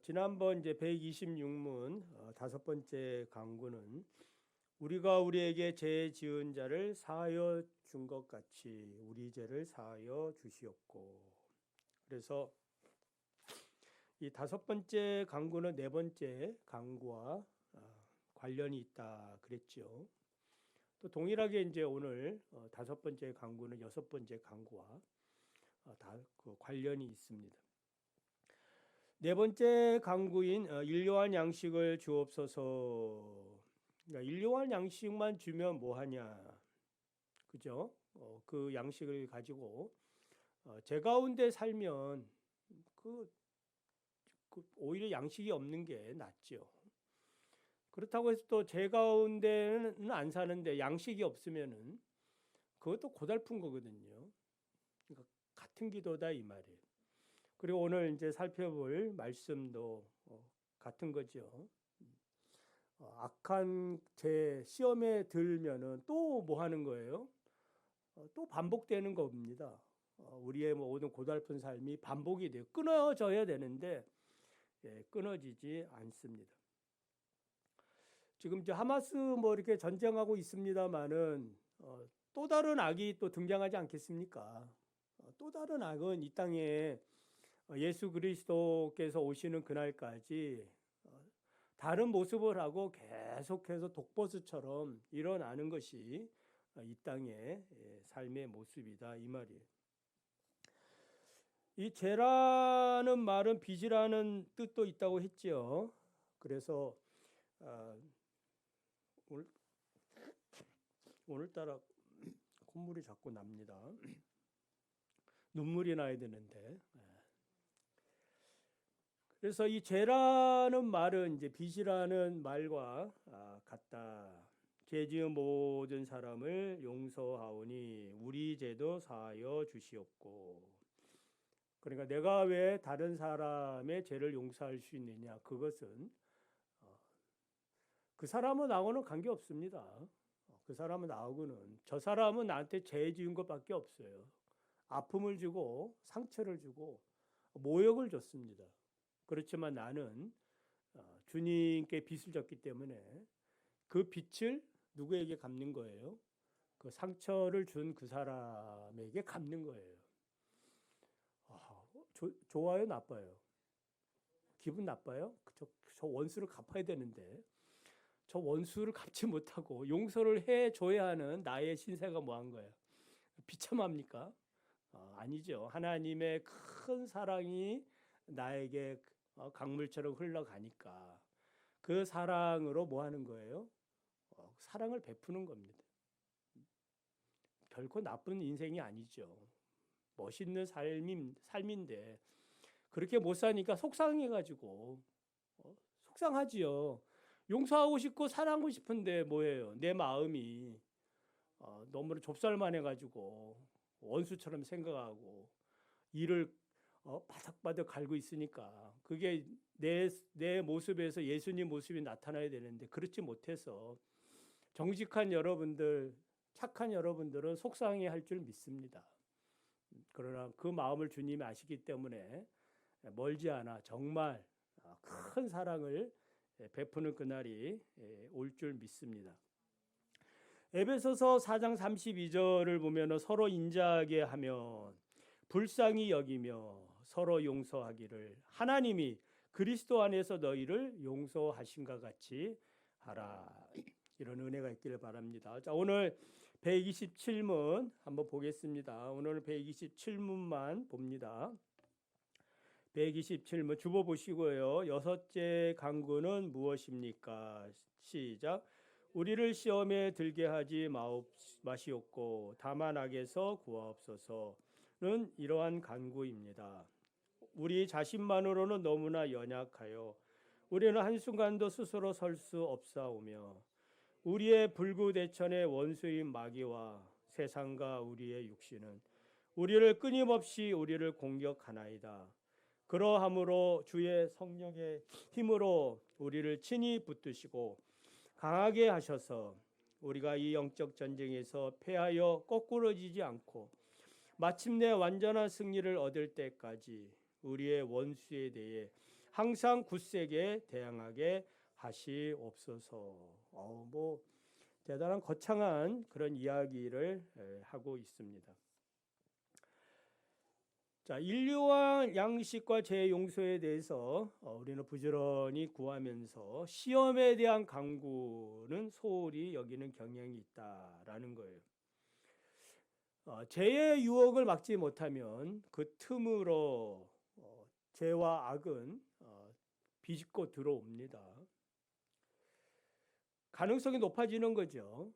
지난번 이제 126문 다섯 번째 강구는 우리가 우리에게 죄 지은 자를 사하여 준 것 같이 우리 죄를 사하여 주시옵고. 그래서 이 다섯 번째 강구는 네 번째 강구와 관련이 있다 그랬죠. 또 동일하게 이제 오늘 다섯 번째 강구는 여섯 번째 강구와 다 그 관련이 있습니다. 네 번째 강구인 일용할 양식을 주옵소서. 그러니까 일용할 양식만 주면 뭐 하냐, 그죠? 그 양식을 가지고 제 가운데 살면 그 오히려 양식이 없는 게 낫죠. 그렇다고 해서 또 제 가운데는 안 사는데 양식이 없으면은 그것도 고달픈 거거든요. 그러니까 같은 기도다 이 말이에요. 그리고 오늘 이제 살펴볼 말씀도 같은 거죠. 악한 제 시험에 들면은 또 뭐 하는 거예요? 또 반복되는 겁니다. 우리의 모든 고달픈 삶이 반복이 돼요. 끊어져야 되는데 끊어지지 않습니다. 지금 이제 하마스 뭐 이렇게 전쟁하고 있습니다만은 또 다른 악이 또 등장하지 않겠습니까? 또 다른 악은 이 땅에 예수 그리스도께서 오시는 그날까지 다른 모습을 하고 계속해서 독버섯처럼 일어나는 것이 이 땅의 삶의 모습이다 이 말이에요. 이 죄라는 말은 빚이라는 뜻도 있다고 했죠. 그래서 오늘따라 콧물이 자꾸 납니다. 눈물이 나야 되는데. 그래서 이 죄라는 말은 이제 빚이라는 말과 같다. 죄 지은 모든 사람을 용서하오니 우리 죄도 사하여 주시옵고. 그러니까 내가 왜 다른 사람의 죄를 용서할 수 있느냐? 그것은 그 사람은 나하고는 관계없습니다. 그 사람은 나하고는, 저 사람은 나한테 죄 지은 것밖에 없어요. 아픔을 주고 상처를 주고 모욕을 줬습니다. 그렇지만 나는 주님께 빚을 졌기 때문에 그 빚을 누구에게 갚는 거예요? 그 상처를 준 그 사람에게 갚는 거예요. 좋아요, 나빠요? 기분 나빠요? 저 원수를 갚아야 되는데 저 원수를 갚지 못하고 용서를 해줘야 하는 나의 신세가 뭐한 거예요? 비참합니까? 아니죠. 하나님의 큰 사랑이 나에게 강물처럼 흘러가니까 그 사랑으로 뭐 하는 거예요? 사랑을 베푸는 겁니다. 결코 나쁜 인생이 아니죠. 멋있는 삶인데 그렇게 못 사니까 속상해가지고 속상하지요. 용서하고 싶고 사랑하고 싶은데 뭐예요? 내 마음이 너무 좁쌀만 해가지고 원수처럼 생각하고 이를 바닥바닥 갈고 있으니까 그게 내 모습에서 예수님 모습이 나타나야 되는데 그렇지 못해서 정직한 여러분들, 착한 여러분들은 속상해할 줄 믿습니다. 그러나 그 마음을 주님이 아시기 때문에 멀지 않아 정말 큰 사랑을 베푸는 그날이 올 줄 믿습니다. 에베소서 4장 32절을 보면 서로 인자하게 하며 불쌍히 여기며 서로 용서하기를 하나님이 그리스도 안에서 너희를 용서하신가 같이 하라. 이런 은혜가 있기를 바랍니다. 자, 오늘 127문 한번 보겠습니다. 오늘 127문만 봅니다. 127문 주보 보시고요. 여섯째 강구는 무엇입니까? 시작. 우리를 시험에 들게 하지 마시옵고 다만 악에서 구하옵소서는 이러한 간구입니다. 우리 자신만으로는 너무나 연약하여 우리는 한순간도 스스로 설 수 없사오며 우리의 불구대천의 원수인 마귀와 세상과 우리의 육신은 우리를 끊임없이 우리를 공격하나이다. 그러함으로 주의 성령의 힘으로 우리를 친히 붙드시고 강하게 하셔서 우리가 이 영적 전쟁에서 패하여 거꾸러지지 않고 마침내 완전한 승리를 얻을 때까지 우리의 원수에 대해 항상 굳세게 대항하게 하시옵소서. 뭐 대단한 거창한 그런 이야기를 하고 있습니다. 자, 인류와 양식과 죄의 용서에 대해서 우리는 부지런히 구하면서 시험에 대한 강구는 소홀히 여기는 경향이 있다라는 거예요. 죄의 유혹을 막지 못하면 그 틈으로 죄와 악은 비집고 들어옵니다. 가능성이 높아지는 거죠.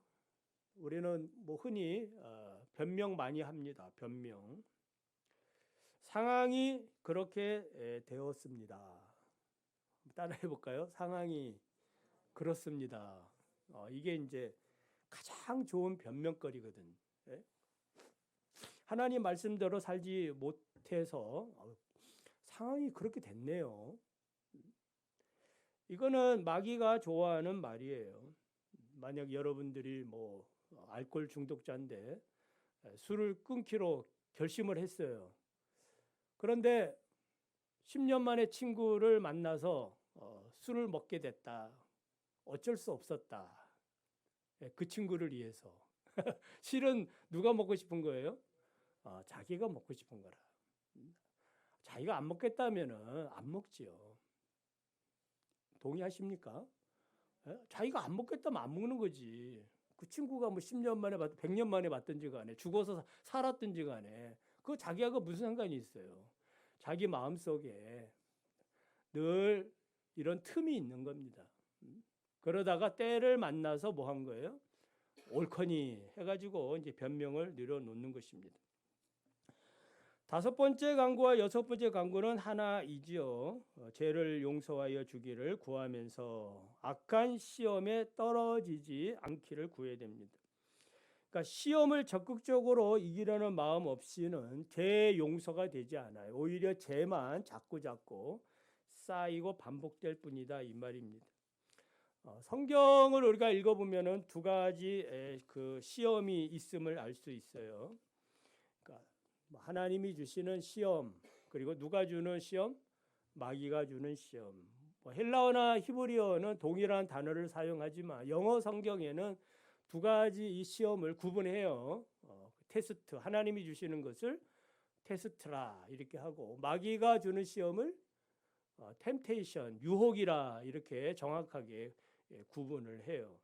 우리는 뭐 흔히 변명 많이 합니다. 변명. 상황이 그렇게 되었습니다. 따라해 볼까요? 상황이 그렇습니다. 이게 이제 가장 좋은 변명거리거든. 예? 하나님 말씀대로 살지 못해서 상황이 그렇게 됐네요. 이거는 마귀가 좋아하는 말이에요. 만약 여러분들이 뭐 알코올 중독자인데 술을 끊기로 결심을 했어요. 그런데 10년 만에 친구를 만나서 술을 먹게 됐다. 어쩔 수 없었다. 그 친구를 위해서. 실은 누가 먹고 싶은 거예요? 자기가 먹고 싶은 거라. 자기가 안 먹겠다면은 안 먹지요. 동의하십니까? 자기가 안 먹겠다면 안 먹는 거지. 그 친구가 뭐 10년 만에 100년 만에 봤든지 간에 죽어서 살았든지 간에 그거 자기하고 무슨 상관이 있어요. 자기 마음속에 늘 이런 틈이 있는 겁니다. 그러다가 때를 만나서 뭐 한 거예요? 옳거니 해가지고 이제 변명을 늘어놓는 것입니다. 다섯 번째 강구와 여섯 번째 강구는 하나이지요. 죄를 용서하여 주기를 구하면서 악한 시험에 떨어지지 않기를 구해야 됩니다. 그러니까 시험을 적극적으로 이기려는 마음 없이는 죄 용서가 되지 않아요. 오히려 죄만 자꾸 쌓이고 반복될 뿐이다 이 말입니다. 성경을 우리가 읽어보면은 두 가지 그 시험이 있음을 알 수 있어요. 그러니까 하나님이 주시는 시험, 그리고 누가 주는 시험? 마귀가 주는 시험. 헬라어나 히브리어는 동일한 단어를 사용하지만 영어 성경에는 두 가지 이 시험을 구분해요. 테스트, 하나님이 주시는 것을 테스트라 이렇게 하고, 마귀가 주는 시험을 템테이션, 유혹이라 이렇게 정확하게 구분을 해요.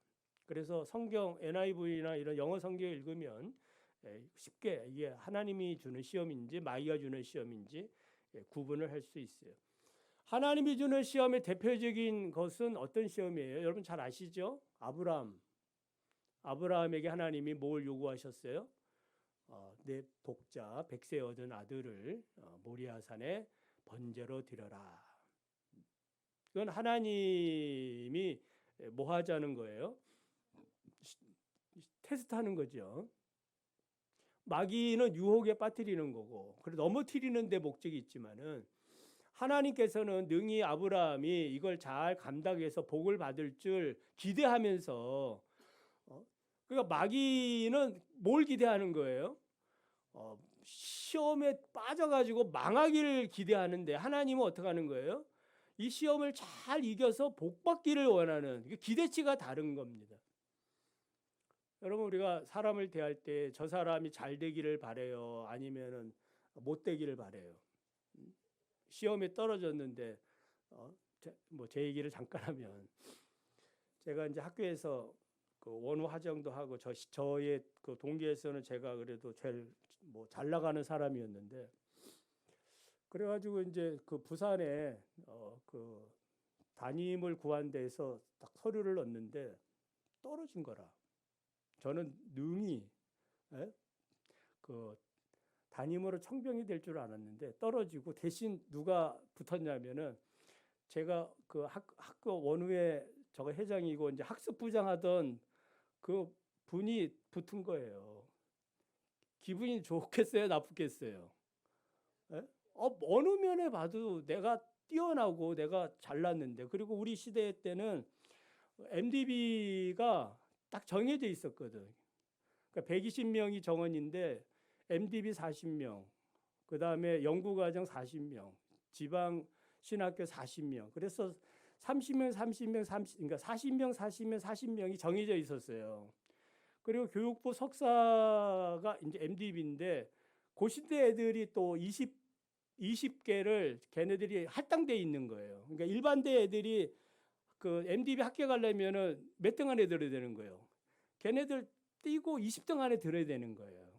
그래서 성경 NIV나 이런 영어 성경을 읽으면 쉽게 이게 하나님이 주는 시험인지 마귀가 주는 시험인지 구분을 할 수 있어요. 하나님이 주는 시험의 대표적인 것은 어떤 시험이에요? 여러분 잘 아시죠? 아브라함에게 하나님이 뭘 요구하셨어요? 내 복자 100세 얻은 아들을 모리아산에 번제로 드려라. 이건 하나님이 뭐 하자는 거예요? 테스트하는 거죠. 마귀는 유혹에 빠뜨리는 거고, 그리고 넘어뜨리는 데 목적이 있지만은 하나님께서는 능히 아브라함이 이걸 잘 감당해서 복을 받을 줄 기대하면서 그러니까 마귀는 뭘 기대하는 거예요? 시험에 빠져가지고 망하기를 기대하는데 하나님은 어떻게 하는 거예요? 이 시험을 잘 이겨서 복 받기를 원하는 기대치가 다른 겁니다. 여러분 우리가 사람을 대할 때 저 사람이 잘 되기를 바래요? 아니면은 못 되기를 바래요? 시험에 떨어졌는데 제 얘기를 잠깐 하면 제가 이제 학교에서 그 원후 화정도 하고 저의 그 동기에서는 제가 그래도 제일 뭐 잘 나가는 사람이었는데 그래가지고 이제 그 부산에 그 담임을 구한 데서 딱 서류를 넣었는데 떨어진 거라. 저는 능히 그 담임으로 청병이 될 줄 알았는데 떨어지고 대신 누가 붙었냐면은 제가 그 학교 원후에 저거 회장이고 이제 학습부장 하던 그 분이 붙은 거예요. 기분이 좋겠어요, 나쁘겠어요? 어느 면에 봐도 내가 뛰어나고 내가 잘났는데, 그리고 우리 시대 때는 MDB가 딱 정해져 있었거든. 그러니까 120명이 정원인데 MDB 40명, 그 다음에 연구과정 40명, 지방 신학교 40명. 그래서 30명, 30명, 30, 그러니까 40명, 40명, 40명이 정해져 있었어요. 그리고 교육부 석사가 이제 MDB인데 고시대 애들이 또 20개를 걔네들이 할당돼 있는 거예요. 그러니까 일반대 애들이 그 MDB 합격하려면은 몇 등 안에 들어야 되는 거예요. 걔네들 뛰고 20등 안에 들어야 되는 거예요.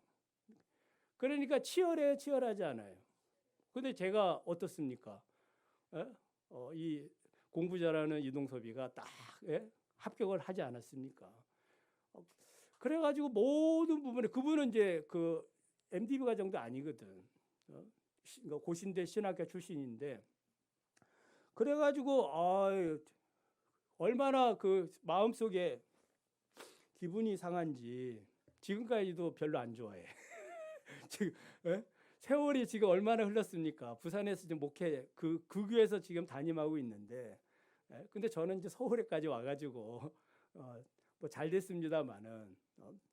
그러니까 치열하지 않아요. 근데 제가 어떻습니까? 이 공부 잘하는 이동섭이가 딱 합격을 하지 않았습니까? 그래가지고 모든 부분에 그분은 이제 그 MDB 과정도 아니거든. 고신대 신학교 출신인데 그래가지고 얼마나 그 마음속에 기분이 상한지 지금까지도 별로 안 좋아해. 지금 세월이 지금 얼마나 흘렀습니까? 부산에서 지금 목회 그 교회에서 지금 담임하고 있는데 근데 저는 이제 서울에까지 와가지고 뭐 잘 됐습니다만은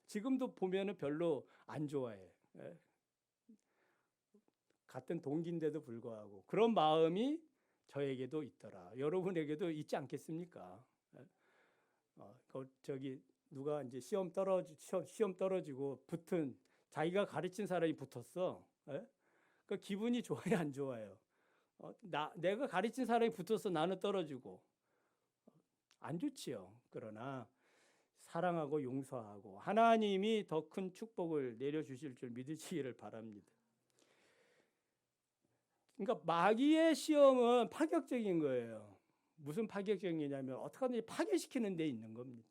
지금도 보면은 별로 안 좋아해. 같은 동기인데도 불구하고 그런 마음이 저에게도 있더라. 여러분에게도 있지 않겠습니까? 저기 누가 이제 시험 떨어지고 붙은 자기가 가르친 사람이 붙었어. 그 기분이 좋아요, 안 좋아요? 내가 가르친 사람이 붙어서 나는 떨어지고 안 좋지요. 그러나 사랑하고 용서하고 하나님이 더 큰 축복을 내려주실 줄 믿으시기를 바랍니다. 그러니까 마귀의 시험은 파격적인 거예요. 무슨 파격적이냐면 어떻게 하든지 파괴시키는 데 있는 겁니다.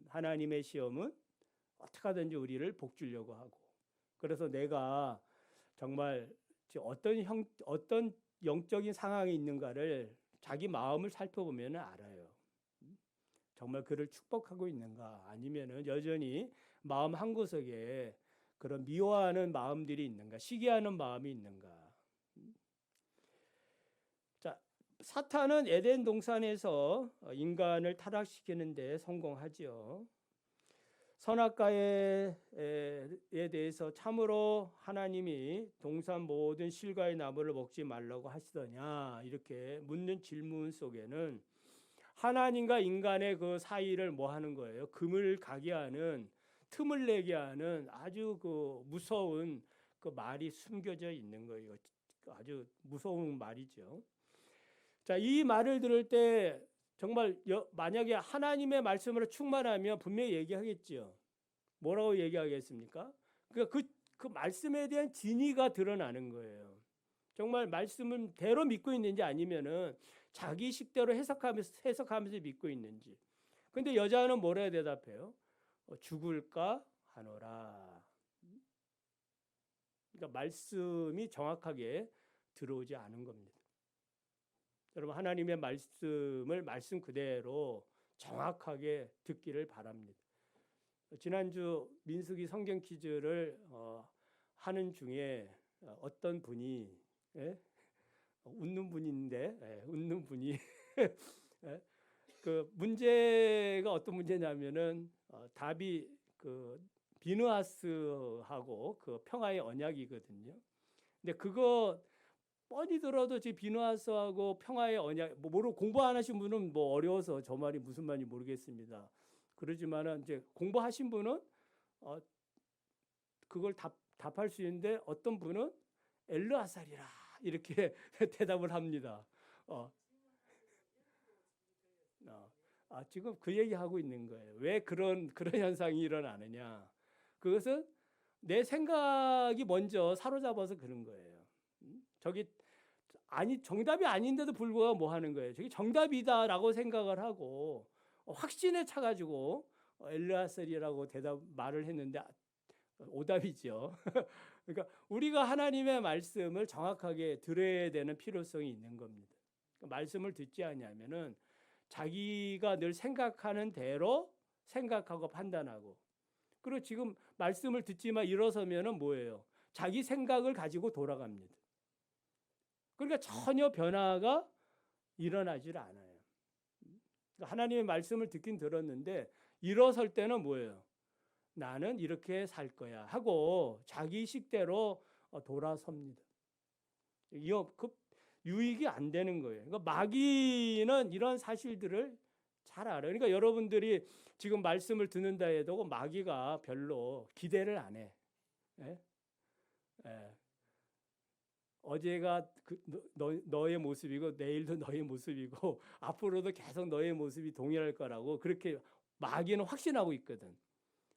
하나님의 시험은 어떻게 하든지 우리를 복주려고 하고 그래서 내가 정말 어떤 영적인 상황에 있는가를 자기 마음을 살펴보면 알아요. 정말 그를 축복하고 있는가 아니면은 여전히 마음 한구석에 그런 미워하는 마음들이 있는가 시기하는 마음이 있는가. 자, 사탄은 에덴 동산에서 인간을 타락시키는 데 성공하지요. 선악과에 대해서 참으로 하나님이 동산 모든 실과의 나무를 먹지 말라고 하시더냐 이렇게 묻는 질문 속에는 하나님과 인간의 그 사이를 뭐 하는 거예요? 금을 가게 하는 틈을 내게 하는 아주 그 무서운 그 말이 숨겨져 있는 거예요. 아주 무서운 말이죠. 자, 이 말을 들을 때 정말 만약에 하나님의 말씀으로 충만하면 분명히 얘기하겠지요. 뭐라고 얘기하겠습니까? 그러니까 그 말씀에 대한 진의가 드러나는 거예요. 정말 말씀은 대로 믿고 있는지 아니면은 자기 식대로 해석하면서 믿고 있는지. 근데 여자는 뭐라 대답해요? 죽을까 하노라. 그러니까 말씀이 정확하게 들어오지 않은 겁니다. 여러분 하나님의 말씀을 말씀 그대로 정확하게 듣기를 바랍니다. 지난주 민수기 성경 퀴즈를 하는 중에 어떤 분이 웃는 분인데 웃는 분이 그 문제가 어떤 문제냐면은 답이 그 비느하스하고 그 평화의 언약이거든요. 근데 그거 뻔히 들어도 지금 비누하스하고 평화의 언약 모르고 공부 안 하신 분은 뭐 어려워서 저 말이 무슨 말인지 모르겠습니다. 그러지만은 이제 공부하신 분은 그걸 답할 수 있는데 어떤 분은 엘르아살이라 이렇게 대답을 합니다. 지금 그 얘기하고 있는 거예요. 왜 그런 현상이 일어나느냐? 그것은 내 생각이 먼저 사로잡아서 그런 거예요. 저기 정답이 아닌데도 불구하고 뭐 하는 거예요? 저기 정답이다라고 생각을 하고 확신에 차가지고 엘르아셀이라고 말을 했는데 오답이죠. 그러니까 우리가 하나님의 말씀을 정확하게 들어야 되는 필요성이 있는 겁니다. 그러니까 말씀을 듣지 않으면은 자기가 늘 생각하는 대로 생각하고 판단하고 그리고 지금 말씀을 듣지만 일어서면은 뭐예요? 자기 생각을 가지고 돌아갑니다. 그러니까 전혀 변화가 일어나질 않아요. 하나님의 말씀을 듣긴 들었는데 일어설 때는 뭐예요? 나는 이렇게 살 거야 하고 자기 식대로 돌아섭니다. 유익이 안 되는 거예요. 그러니까 마귀는 이런 사실들을 잘 알아요. 그러니까 여러분들이 지금 말씀을 듣는다 해도 마귀가 별로 기대를 안 해. 예? 예. 어제가 너의 모습이고 내일도 너의 모습이고 앞으로도 계속 너의 모습이 동일할 거라고 그렇게 마귀는 확신하고 있거든.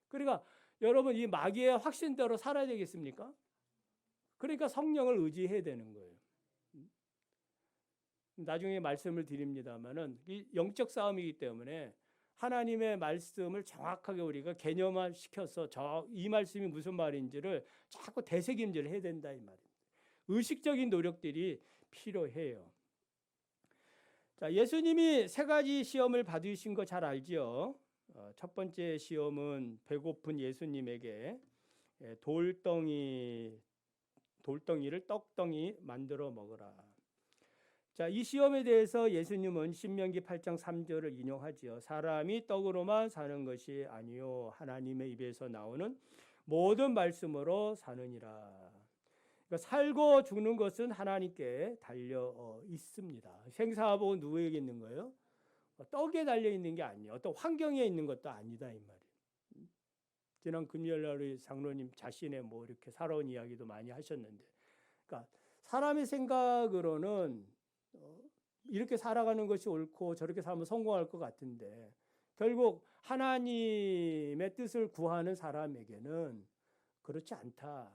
그러니까 여러분 이 마귀의 확신대로 살아야 되겠습니까? 그러니까 성령을 의지해야 되는 거예요. 나중에 말씀을 드립니다만은 이 영적 싸움이기 때문에 하나님의 말씀을 정확하게 우리가 개념화 시켜서 이 말씀이 무슨 말인지를 자꾸 되새김질을 해야 된다 이 말입니다. 의식적인 노력들이 필요해요. 자, 예수님이 세 가지 시험을 받으신 거 잘 알죠? 첫 번째 시험은 배고픈 예수님에게 돌덩이를 떡덩이 만들어 먹으라. 자, 이 시험에 대해서 예수님은 신명기 8장 3절을 인용하지요. 사람이 떡으로만 사는 것이 아니요 하나님의 입에서 나오는 모든 말씀으로 사느니라. 그러니까 살고 죽는 것은 하나님께 달려 있습니다. 생사하고 누구에게 있는 거예요? 떡에 달려 있는 게 아니에요. 어떤 환경에 있는 것도 아니다 이 말이에요. 지난 금요일날 장로님 자신의 뭐 이렇게 살아온 이야기도 많이 하셨는데, 그러니까 사람의 생각으로는 이렇게 살아가는 것이 옳고 저렇게 살면 성공할 것 같은데 결국 하나님의 뜻을 구하는 사람에게는 그렇지 않다.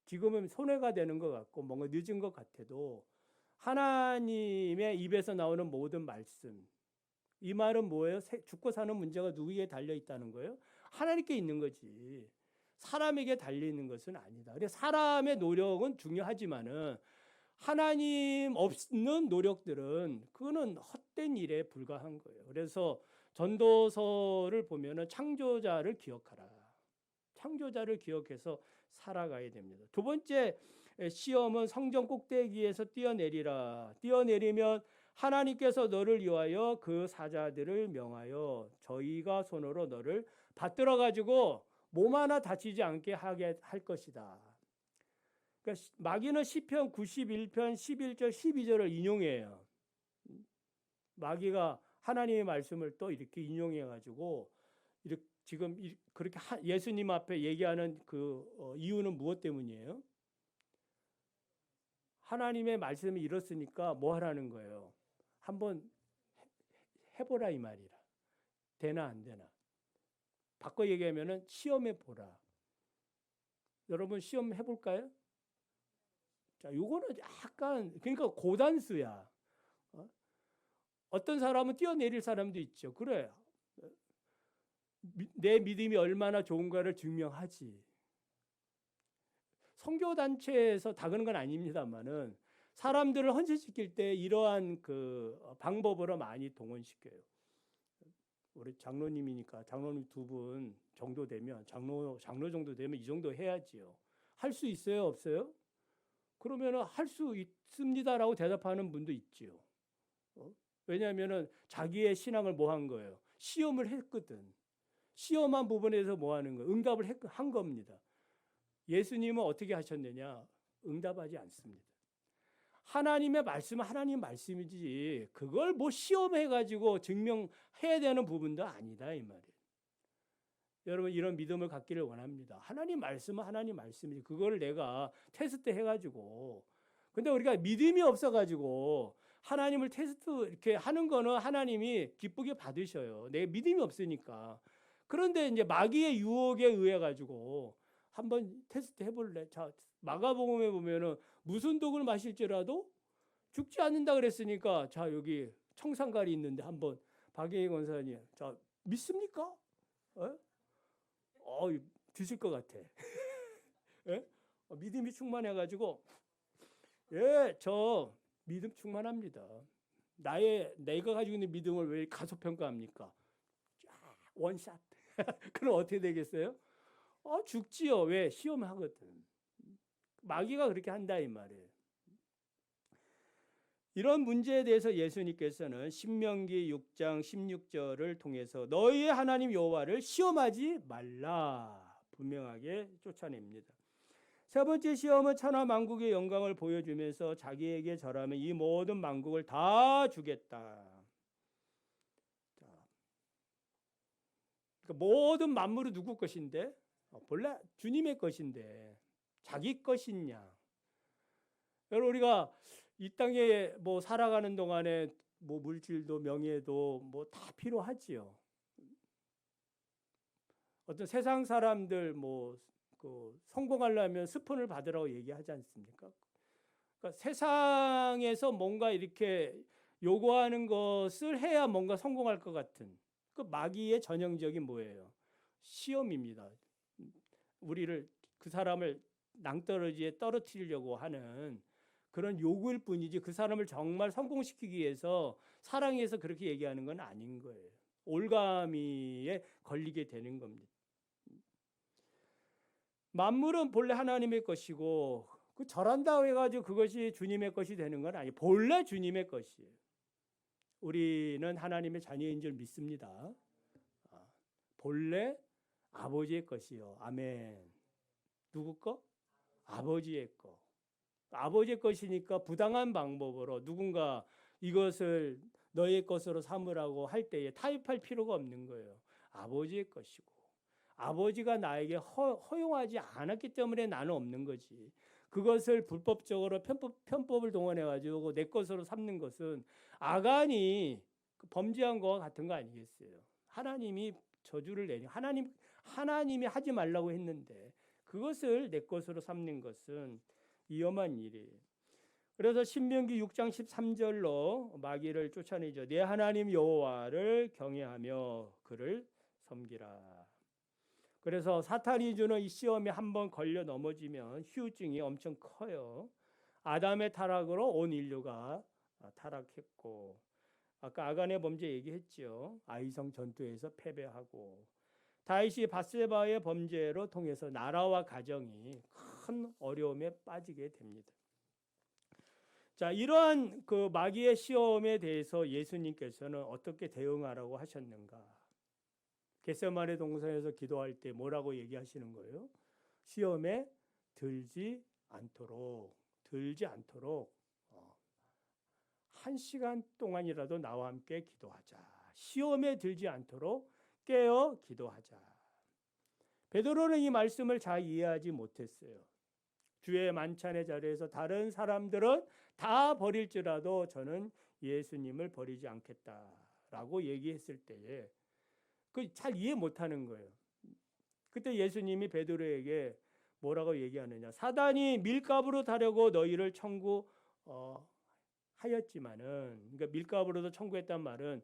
지금은 손해가 되는 것 같고 뭔가 늦은 것 같아도 하나님의 입에서 나오는 모든 말씀, 이 말은 뭐예요? 죽고 사는 문제가 누구에게 달려 있다는 거예요? 하나님께 있는 거지. 사람에게 달려 있는 것은 아니다. 그래서 사람의 노력은 중요하지만은 하나님 없는 노력들은 그거는 헛된 일에 불과한 거예요. 그래서 전도서를 보면은 창조자를 기억하라. 창조자를 기억해서 살아가야 됩니다. 두 번째 시험은 성전 꼭대기에서 뛰어내리라. 뛰어내리면 하나님께서 너를 위하여 그 사자들을 명하여 저희가 손으로 너를 받들어 가지고 몸 하나 다치지 않게 하게 할 것이다. 그러니까 마귀는 시편 91편 11절 12절을 인용해요. 마귀가 하나님의 말씀을 또 이렇게 인용해 가지고 이렇게 지금 그렇게 예수님 앞에 얘기하는 그 이유는 무엇 때문이에요? 하나님의 말씀이 이렇으니까 뭐 하라는 거예요? 한번 해보라 이 말이라. 되나 안 되나. 바꿔 얘기하면은 시험해 보라. 여러분 시험 해볼까요? 자, 요거는 약간 그러니까 고단수야. 어떤 사람은 뛰어내릴 사람도 있죠. 그래. 내 믿음이 얼마나 좋은가를 증명하지. 선교단체에서 다 그런 건 아닙니다만은 사람들을 헌신시킬 때 이러한 그 방법으로 많이 동원시켜요. 우리 장로님이니까 장로님 2분 정도 되면 장로 정도 되면 이 정도 해야지요. 할 수 있어요, 없어요? 그러면은 할 수 있습니다라고 대답하는 분도 있지요. 왜냐하면은 자기의 신앙을 뭐 한 거예요? 시험을 했거든. 시험한 부분에서 뭐 하는 거예요? 응답을 한 겁니다. 예수님은 어떻게 하셨느냐? 응답하지 않습니다. 하나님의 말씀은 하나님 말씀이지 그걸 뭐 시험해가지고 증명해야 되는 부분도 아니다 이 말이에요. 여러분 이런 믿음을 갖기를 원합니다. 하나님 말씀은 하나님 말씀이지 그걸 내가 테스트 해가지고 근데 우리가 믿음이 없어가지고 하나님을 테스트 이렇게 하는 거는 하나님이 기쁘게 받으셔요. 내 믿음이 없으니까. 그런데 이제 마귀의 유혹에 의해 가지고 한번 테스트 해볼래? 자, 마가복음에 보면은 무슨 독을 마실지라도 죽지 않는다 그랬으니까 자 여기 청산가리 있는데 한번 박영희 권사님 자 믿습니까? 드실 것 같아. 믿음이 충만해가지고 저 믿음 충만합니다. 내가 가지고 있는 믿음을 왜 가소평가합니까? 원샷. 그럼 어떻게 되겠어요? 죽지요. 왜? 시험하거든. 마귀가 그렇게 한다 이 말이에요. 이런 문제에 대해서 예수님께서는 신명기 6장 16절을 통해서 너희의 하나님 여호와를 시험하지 말라 분명하게 쫓아냅니다. 세 번째 시험은 천하 만국의 영광을 보여주면서 자기에게 절하면 이 모든 만국을 다 주겠다. 그러니까 모든 만물은 누구 것인데? 본래 주님의 것인데 자기 것이냐? 여러분 우리가 이 땅에 뭐 살아가는 동안에 뭐 물질도 명예도 뭐 다 필요하지요. 어떤 세상 사람들 뭐 그 성공하려면 스폰을 받으라고 얘기하지 않습니까? 그러니까 세상에서 뭔가 이렇게 요구하는 것을 해야 뭔가 성공할 것 같은 그 마귀의 전형적인 뭐예요? 시험입니다. 우리를 그 사람을 낭떠러지에 떨어뜨리려고 하는 그런 요구일 뿐이지 그 사람을 정말 성공시키기 위해서 사랑해서 그렇게 얘기하는 건 아닌 거예요. 올가미에 걸리게 되는 겁니다. 만물은 본래 하나님의 것이고 그 절한다 해가지고 그것이 주님의 것이 되는 건 아니에요. 본래 주님의 것이에요. 우리는 하나님의 자녀인 줄 믿습니다. 본래 아버지의 것이요. 아멘. 누구 거? 아버지의 거. 아버지의 것이니까 부당한 방법으로 누군가 이것을 너의 것으로 삼으라고 할 때에 타협할 필요가 없는 거예요. 아버지의 것이고 아버지가 나에게 허용하지 않았기 때문에 나는 없는 거지. 그것을 불법적으로 편법을 동원해 가지고 내 것으로 삼는 것은 아간이 범죄한 거와 같은 거 아니겠어요? 하나님이 저주를 내리 하나님이 하지 말라고 했는데 그것을 내 것으로 삼는 것은 위험한 일이에요. 그래서 신명기 6장 13절로 마귀를 쫓아내죠. 내 하나님 여호와를 경외하며 그를 섬기라. 그래서 사탄이 주는 이 시험에 한번 걸려 넘어지면 후유증이 엄청 커요. 아담의 타락으로 온 인류가 타락했고 아까 아간의 범죄 얘기했죠. 아이성 전투에서 패배하고 다윗이 밧세바의 범죄로 통해서 나라와 가정이 큰 어려움에 빠지게 됩니다. 자, 이러한 그 마귀의 시험에 대해서 예수님께서는 어떻게 대응하라고 하셨는가? 겟세마네 동산에서 기도할 때 뭐라고 얘기하시는 거예요? 시험에 들지 않도록 1시간 동안이라도 나와 함께 기도하자. 시험에 들지 않도록 깨어 기도하자. 베드로는 이 말씀을 잘 이해하지 못했어요. 주의 만찬의 자리에서 다른 사람들은 다 버릴지라도 저는 예수님을 버리지 않겠다라고 얘기했을 때에 그 잘 이해 못하는 거예요. 그때 예수님이 베드로에게 뭐라고 얘기하느냐? 사단이 밀가부로 타려고 너희를 하였지만은, 그러니까 밀가부로도 청구했단 말은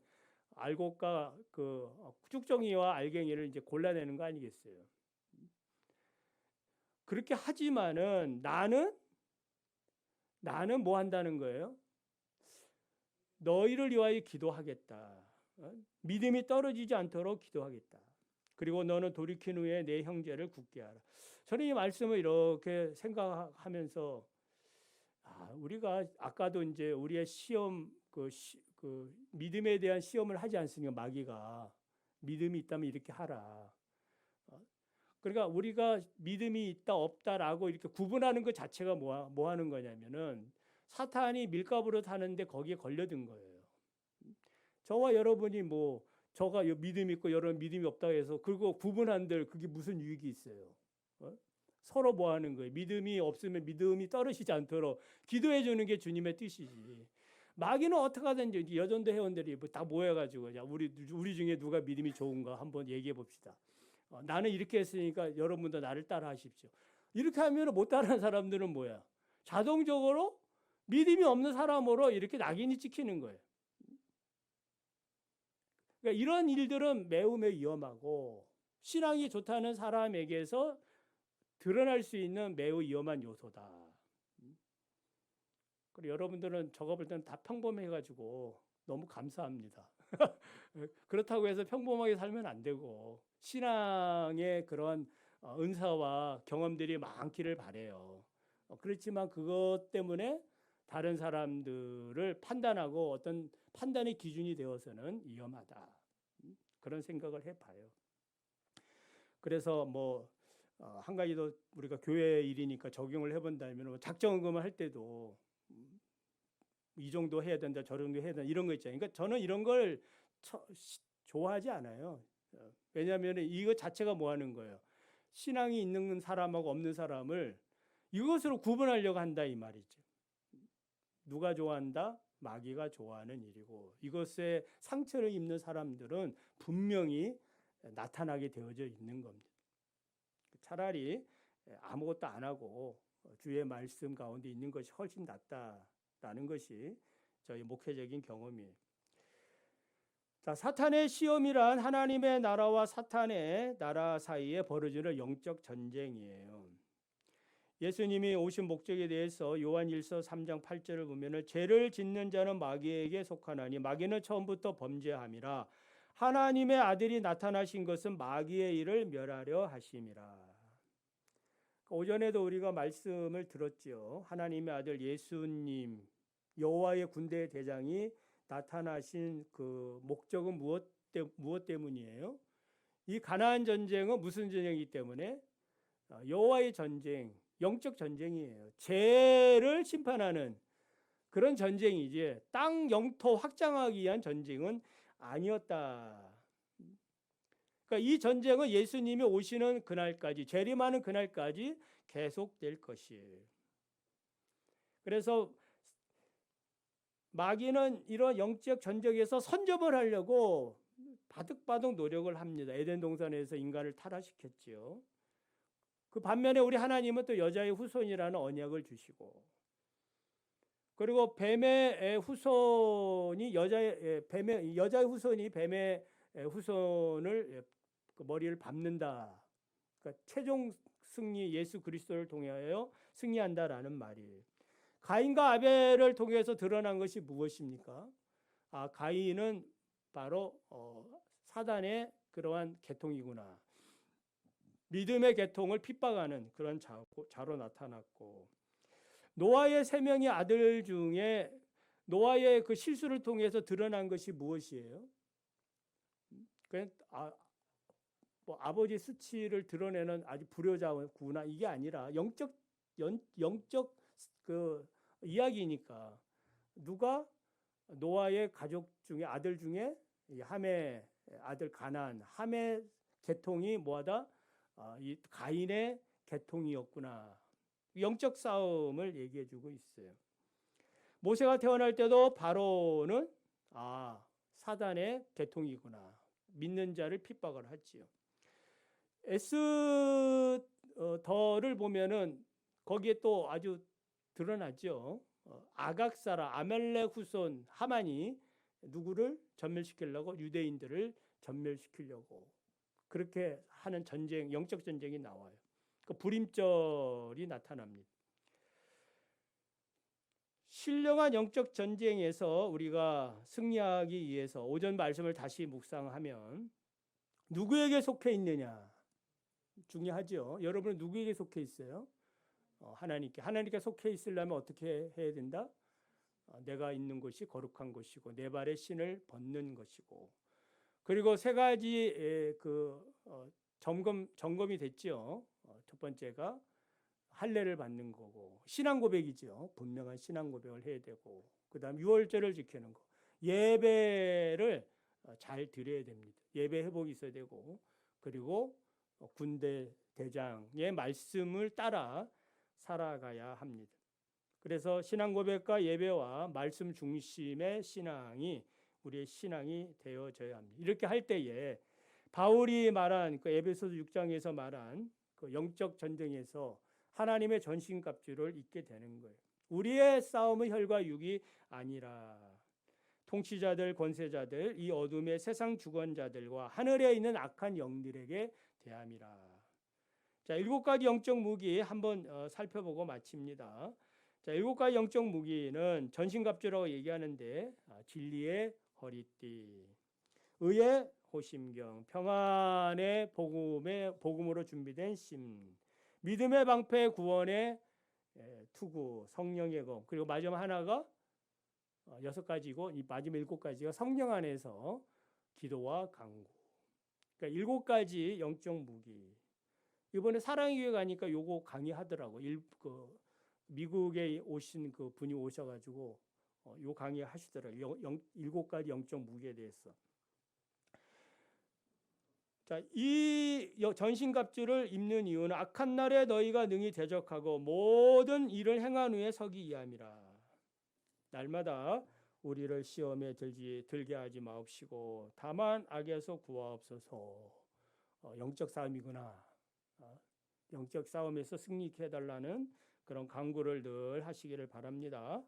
알곡과 그 쭉정이와 알갱이를 이제 골라내는 거 아니겠어요? 그렇게 하지만은 나는 뭐 한다는 거예요? 너희를 위하여 기도하겠다. 믿음이 떨어지지 않도록 기도하겠다. 그리고 너는 돌이킨 후에 내 형제를 굳게 하라. 저는 이 말씀을 이렇게 생각하면서 우리가 아까도 이제 우리의 시험 그 믿음에 대한 시험을 하지 않습니까? 마귀가 믿음이 있다면 이렇게 하라. 그러니까 우리가 믿음이 있다 없다라고 이렇게 구분하는 것 자체가 뭐 하는 거냐면은 사탄이 밀가부로 타는데 거기에 걸려든 거예요. 저와 여러분이 뭐 저가 믿음이 있고 여러분 믿음이 없다고 해서 그거 구분한들 그게 무슨 유익이 있어요? 서로 뭐 하는 거예요? 믿음이 없으면 믿음이 떨어지지 않도록 기도해 주는 게 주님의 뜻이지. 마귀는 어떻게 하든지 여전도 회원들이 다 모여가지고 야 우리 중에 누가 믿음이 좋은가 한번 얘기해 봅시다. 나는 이렇게 했으니까 여러분도 나를 따라 하십시오. 이렇게 하면 못 따라하는 사람들은 뭐야? 자동적으로 믿음이 없는 사람으로 이렇게 낙인이 찍히는 거예요. 그러니까 이런 일들은 매우 위험하고 신앙이 좋다는 사람에게서 드러날 수 있는 매우 위험한 요소다. 그리고 여러분들은 저거 볼 때는 다 평범해가지고 너무 감사합니다. 그렇다고 해서 평범하게 살면 안 되고 신앙의 그런 은사와 경험들이 많기를 바래요. 그렇지만 그것 때문에 다른 사람들을 판단하고 어떤 판단의 기준이 되어서는 위험하다. 그런 생각을 해봐요. 그래서 한 가지 더 우리가 교회 일이니까 적용을 해본다면 작정금을 할 때도 이 정도 해야 된다, 저 정도 해야 된다 이런 거 있잖아요. 그러니까 저는 이런 걸 좋아하지 않아요. 왜냐하면 이거 자체가 뭐 하는 거예요? 신앙이 있는 사람하고 없는 사람을 이것으로 구분하려고 한다 이 말이죠. 누가 좋아한다? 마귀가 좋아하는 일이고 이것에 상처를 입는 사람들은 분명히 나타나게 되어져 있는 겁니다. 차라리 아무것도 안 하고 주의 말씀 가운데 있는 것이 훨씬 낫다라는 것이 저희 목회적인 경험이에요. 자, 사탄의 시험이란 하나님의 나라와 사탄의 나라 사이에 벌어지는 영적 전쟁이에요. 예수님이 오신 목적에 대해서 요한일서 3장 8절을 보면은 죄를 짓는 자는 마귀에게 속하나니 마귀는 처음부터 범죄함이라 하나님의 아들이 나타나신 것은 마귀의 일을 멸하려 하심이라. 오전에도 우리가 말씀을 들었죠. 하나님의 아들 예수님 여호와의 군대 대장이 나타나신 그 목적은 무엇 때문이에요? 이 가나안 전쟁은 무슨 전쟁이기 때문에? 여호와의 전쟁, 영적 전쟁이에요. 죄를 심판하는 그런 전쟁이지 땅 영토 확장하기 위한 전쟁은 아니었다. 그러니까 이 전쟁은 예수님이 오시는 그날까지, 재림하는 그날까지 계속될 것이에요. 그래서 마귀는 이런 영적 전쟁에서 선점을 하려고 바득바득 노력을 합니다. 에덴 동산에서 인간을 타락시켰지요. 그 반면에 우리 하나님은 또 여자의 후손이라는 언약을 주시고, 그리고 뱀의 후손이 여자의 후손이 뱀의 후손을 머리를 밟는다. 그러니까 최종 승리 예수 그리스도를 통하여 승리한다라는 말이에요. 가인과 아벨을 통해서 드러난 것이 무엇입니까? 가인은 바로 사단의 그러한 계통이구나. 믿음의 계통을 핍박하는 그런 자로 나타났고, 노아의 3명의 아들 중에 노아의 그 실수를 통해서 드러난 것이 무엇이에요? 아버지 수치를 드러내는 아주 불효자구나 이게 아니라 영적 그 이야기니까 누가 노아의 가족 중에 아들 중에 함의 아들 가나안 함의 계통이 뭐하다? 이 가인의 계통이었구나. 영적 싸움을 얘기해주고 있어요. 모세가 태어날 때도 바로는 사단의 계통이구나. 믿는 자를 핍박을 하지요. 에스더를 보면은 거기에 또 아주 드러나죠. 아각사라 아멜렉 후손 하만이 누구를 전멸시키려고 유대인들을 전멸시키려고 그렇게 하는 전쟁, 영적 전쟁이 나와요. 그 불임절이 나타납니다. 신령한 영적 전쟁에서 우리가 승리하기 위해서 오전 말씀을 다시 묵상하면 누구에게 속해 있느냐 중요하죠. 여러분은 누구에게 속해 있어요? 하나님께 속해 있으려면 어떻게 해야 된다? 내가 있는 곳이 거룩한 곳이고 내 발에 신을 벗는 것이고, 그리고 3가지 점검이 됐죠. 첫 번째가 할례를 받는 거고 신앙 고백이죠. 분명한 신앙 고백을 해야 되고, 그다음 유월절을 지키는 거, 예배를 잘 드려야 됩니다. 예배 회복이 있어야 되고, 그리고 군대 대장의 말씀을 따라 살아가야 합니다. 그래서 신앙 고백과 예배와 말씀 중심의 신앙이 우리의 신앙이 되어져야 합니다. 이렇게 할 때에 바울이 말한 그 에베소서 6장에서 말한 그 영적 전쟁에서 하나님의 전신갑주를 입게 되는 거예요. 우리의 싸움은 혈과 육이 아니라 통치자들, 권세자들, 이 어둠의 세상 주권자들과 하늘에 있는 악한 영들에게 대함이라. 자, 7가지 영적 무기 한번 살펴보고 마칩니다. 자, 7가지 영적 무기는 전신갑주라고 얘기하는데 진리의 허리띠, 의의 호심경, 평안의 복음으로 준비된 심, 믿음의 방패, 구원의 투구, 성령의 검, 그리고 마지막 하나가 6가지고 이 마지막 7가지가 성령 안에서 기도와 간구. 그러니까 7가지 영적 무기. 이번에 사랑의 교회 가니까 요거 강의하더라고. 미국에 오신 그 분이 오셔가지고 요 강의 하시더라고요. 7가지 영적 무기에 대해서. 자, 이 전신갑주를 입는 이유는 악한 날에 너희가 능히 대적하고 모든 일을 행한 후에 서기 위함이라. 날마다 우리를 시험에 들게 하지 마옵시고 다만 악에서 구하옵소서. 영적 싸움이구나. 영적 싸움에서 승리케 해달라는 그런 간구를 늘 하시기를 바랍니다.